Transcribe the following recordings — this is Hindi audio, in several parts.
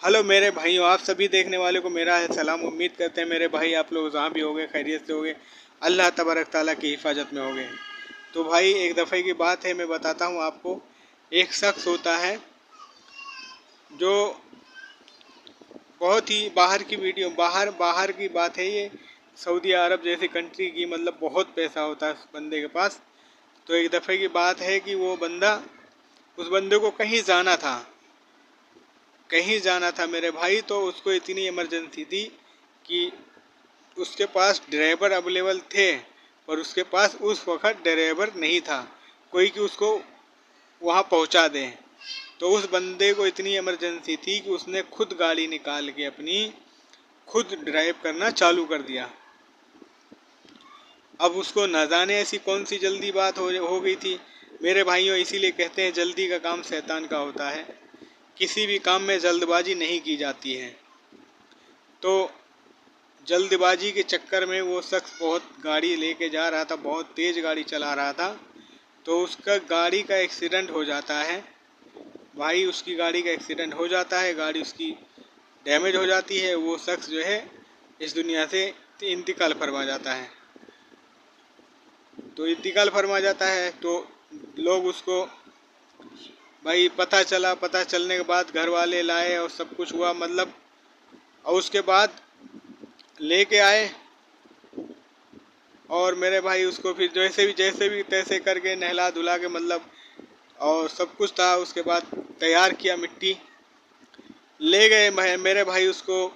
हेलो मेरे भाइयों, आप सभी देखने वाले को मेरा है सलाम। उम्मीद करते हैं मेरे भाई आप लोग जहाँ भी होंगे खैरियत से होंगे, अल्लाह तबारक ताला की हिफाजत में होंगे। तो भाई एक दफ़े की बात है, मैं बताता हूँ आपको। एक शख्स होता है जो बहुत ही बाहर की वीडियो बाहर बाहर की बात है ये। सऊदी अरब जैसी कंट्री की, मतलब बहुत पैसा होता है उस बंदे के पास। तो एक दफ़े की बात है कि वो बंदा, उस बंदे को कहीं जाना था मेरे भाई। तो उसको इतनी इमरजेंसी थी कि उसके पास ड्राइवर अवेलेबल थे, पर उसके पास उस वक्त ड्राइवर नहीं था कोई कि उसको वहाँ पहुँचा दे। तो उस बंदे को इतनी इमरजेंसी थी कि उसने खुद गाड़ी निकाल के अपनी खुद ड्राइव करना चालू कर दिया। अब उसको न जाने ऐसी कौन सी जल्दी बात हो गई थी मेरे भाइयों। इसीलिए कहते हैं जल्दी का काम शैतान का होता है। किसी भी काम में जल्दबाजी नहीं की जाती है। तो जल्दबाजी के चक्कर में वो शख्स बहुत गाड़ी लेके जा रहा था, बहुत तेज़ गाड़ी चला रहा था। तो उसका गाड़ी का एक्सीडेंट हो जाता है भाई। उसकी गाड़ी का एक्सीडेंट हो जाता है, गाड़ी उसकी डैमेज हो जाती है। वो शख्स जो है इस दुनिया से इंतकाल फरमा जाता है। तो इंतकाल फरमा जाता है तो लोग उसको, भाई पता चलने के बाद घर वाले लाए और सब कुछ हुआ, मतलब। और उसके बाद लेके आए और मेरे भाई उसको फिर जैसे भी तैसे करके नहला धुला के, मतलब, और सब कुछ था। उसके बाद तैयार किया, मिट्टी ले गए मेरे भाई, उसको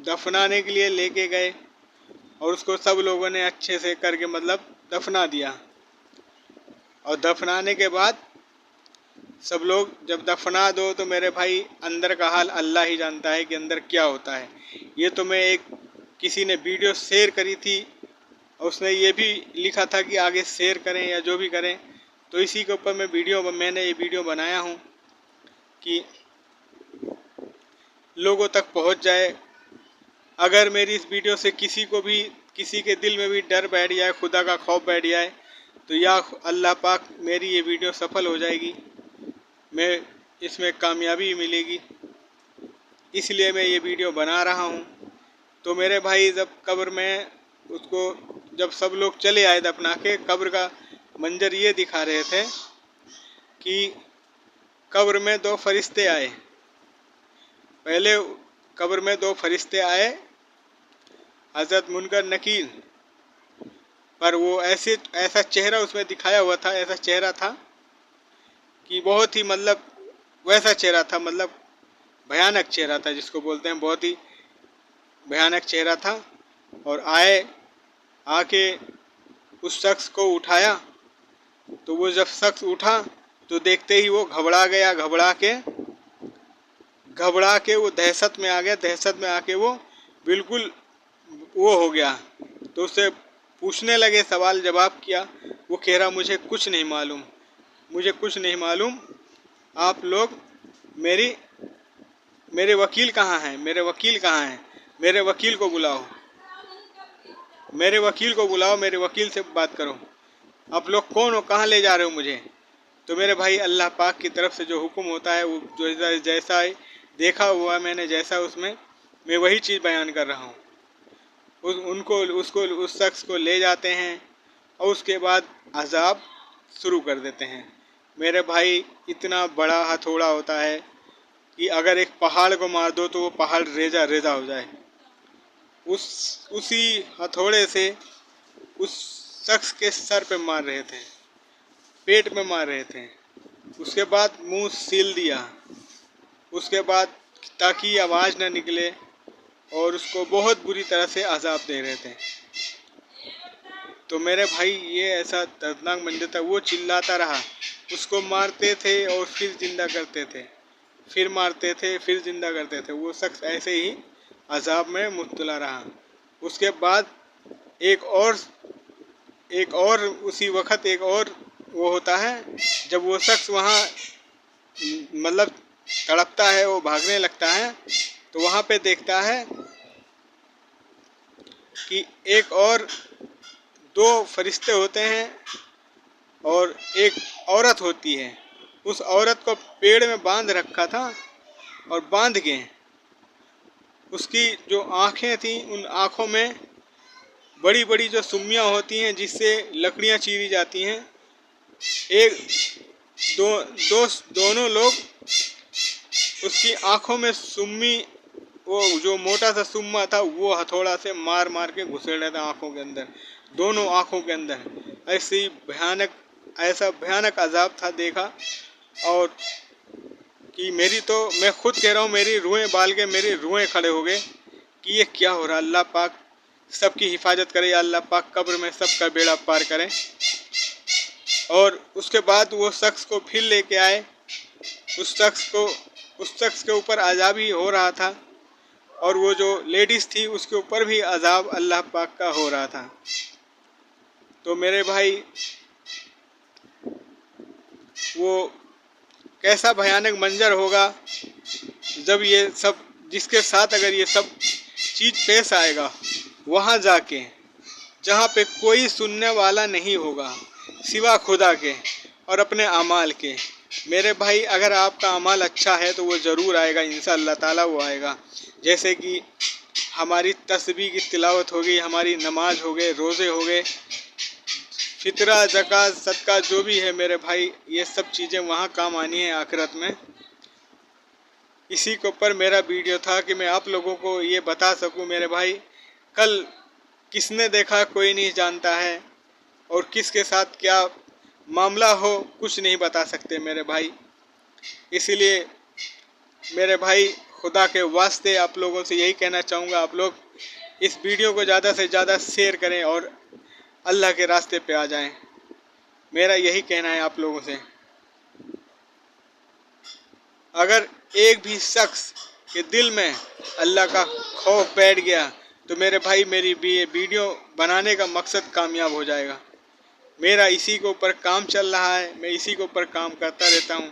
दफनाने के लिए लेके गए। और उसको सब लोगों ने अच्छे से करके, मतलब, दफना दिया। और दफनाने के बाद सब लोग जब दफना दो तो मेरे भाई अंदर का हाल अल्लाह ही जानता है कि अंदर क्या होता है। ये तो मैं एक किसी ने वीडियो शेयर करी थी और उसने ये भी लिखा था कि आगे शेयर करें या जो भी करें। तो इसी के ऊपर मैंने ये वीडियो बनाया हूँ कि लोगों तक पहुँच जाए। अगर मेरी इस वीडियो से किसी के दिल में भी डर बैठ जाए, खुदा का खौफ बैठ जाए, तो या अल्लाह पाक मेरी ये वीडियो सफल हो जाएगी, मैं इसमें कामयाबी मिलेगी। इसलिए मैं ये वीडियो बना रहा हूँ। तो मेरे भाई जब कब्र में उसको, जब सब लोग चले आए दफना के, कब्र का मंजर ये दिखा रहे थे कि कब्र में दो फरिश्ते आए। पहले कब्र में दो फरिश्ते आए, हज़रत मुनकर नकीर। पर वो ऐसा चेहरा उसमें दिखाया हुआ था, ऐसा चेहरा था कि बहुत ही, मतलब, वैसा चेहरा था, मतलब भयानक चेहरा था जिसको बोलते हैं, बहुत ही भयानक चेहरा था। और आके उस शख्स को उठाया। तो वो जब शख्स उठा तो देखते ही वो घबरा गया। घबरा के वो दहशत में आ गया। दहशत में आके वो बिल्कुल वो हो गया। तो उससे पूछने लगे, सवाल जवाब किया। वो कह रहा मुझे कुछ नहीं मालूम। आप लोग मेरी मेरे वकील कहाँ हैं? मेरे वकील को बुलाओ, मेरे वकील से बात करो। आप लोग कौन हो? कहाँ ले जा रहे हो मुझे? तो मेरे भाई अल्लाह पाक की तरफ से जो हुक्म होता है, वो जो जैसा देखा हुआ मैंने, जैसा उसमें, मैं वही चीज़ बयान कर रहा हूँ। उस शख्स को ले जाते हैं और उसके बाद अजाब शुरू कर देते हैं। मेरे भाई इतना बड़ा हथौड़ा होता है कि अगर एक पहाड़ को मार दो तो वो पहाड़ रेजा रेजा हो जाए। उसी हथौड़े से उस शख्स के सर पे मार रहे थे, पेट में मार रहे थे। उसके बाद मुंह सील दिया, उसके बाद ताकि आवाज़ न निकले, और उसको बहुत बुरी तरह से अजाब दे रहे थे। तो मेरे भाई ये ऐसा दर्दनाक मंजर था। वो चिल्लाता रहा। उसको मारते थे और फिर जिंदा करते थे, फिर मारते थे, फिर जिंदा करते थे। वो शख्स ऐसे ही अजाब में मुब्तला रहा। उसके बाद एक और उसी वक्त एक और वो होता है, जब वो शख्स वहाँ, मतलब, तड़पता है, वो भागने लगता है। तो वहाँ पे देखता है कि एक और दो फरिश्ते होते हैं और एक औरत होती है। उस औरत को पेड़ में बांध रखा था और बांध के उसकी जो आँखें थीं उन आँखों में बड़ी बड़ी जो सुम्मियाँ होती हैं जिससे लकड़ियाँ चीरी जाती हैं, दोनों लोग उसकी आँखों में सुम्मी, वो जो मोटा सा सुम्मा था वो हथौड़ा से मार मार के घुसेड़ रहा था आँखों के अंदर, दोनों आँखों के अंदर। ऐसा भयानक अजाब था देखा। और कि मैं खुद कह रहा हूँ, मेरी रूहें बाल के मेरी रूहें खड़े हो गए कि ये क्या हो रहा। अल्लाह पाक सबकी हिफाजत करे, अल्लाह पाक कब्र में सबका बेड़ा पार करें। और उसके बाद वो शख्स को फिर लेके आए। उस शख्स के ऊपर अजाब ही हो रहा था और वो जो लेडीज़ थी उसके ऊपर भी अजाब अल्लाह पाक का हो रहा था। तो मेरे भाई, वो कैसा भयानक मंजर होगा जब ये सब, जिसके साथ अगर ये सब चीज़ पेश आएगा, वहाँ जाके जहाँ पे कोई सुनने वाला नहीं होगा सिवा खुदा के और अपने अमाल के। मेरे भाई, अगर आपका अमाल अच्छा है तो वो ज़रूर आएगा, इंशाअल्लाह ताला वो आएगा। जैसे कि हमारी तस्बीह की तिलावत हो गई, हमारी नमाज हो गए, रोज़े हो गए, फितरा, ज़कात, सदका जो भी है मेरे भाई, ये सब चीज़ें वहाँ काम आनी है आखिरत में। इसी के ऊपर मेरा वीडियो था कि मैं आप लोगों को ये बता सकूं मेरे भाई, कल किसने देखा कोई नहीं जानता है और किसके साथ क्या मामला हो कुछ नहीं बता सकते मेरे भाई। इसीलिए मेरे भाई, खुदा के वास्ते आप लोगों से यही कहना चाहूँगा, आप लोग इस वीडियो को ज़्यादा से ज़्यादा शेयर करें और अल्लाह के रास्ते पे आ जाएं। मेरा यही कहना है आप लोगों से। अगर एक भी शख्स के दिल में अल्लाह का खौफ बैठ गया तो मेरे भाई, मेरी भी ये वीडियो बनाने का मकसद कामयाब हो जाएगा। मेरा इसी के ऊपर काम चल रहा है, मैं इसी के ऊपर काम करता रहता हूँ।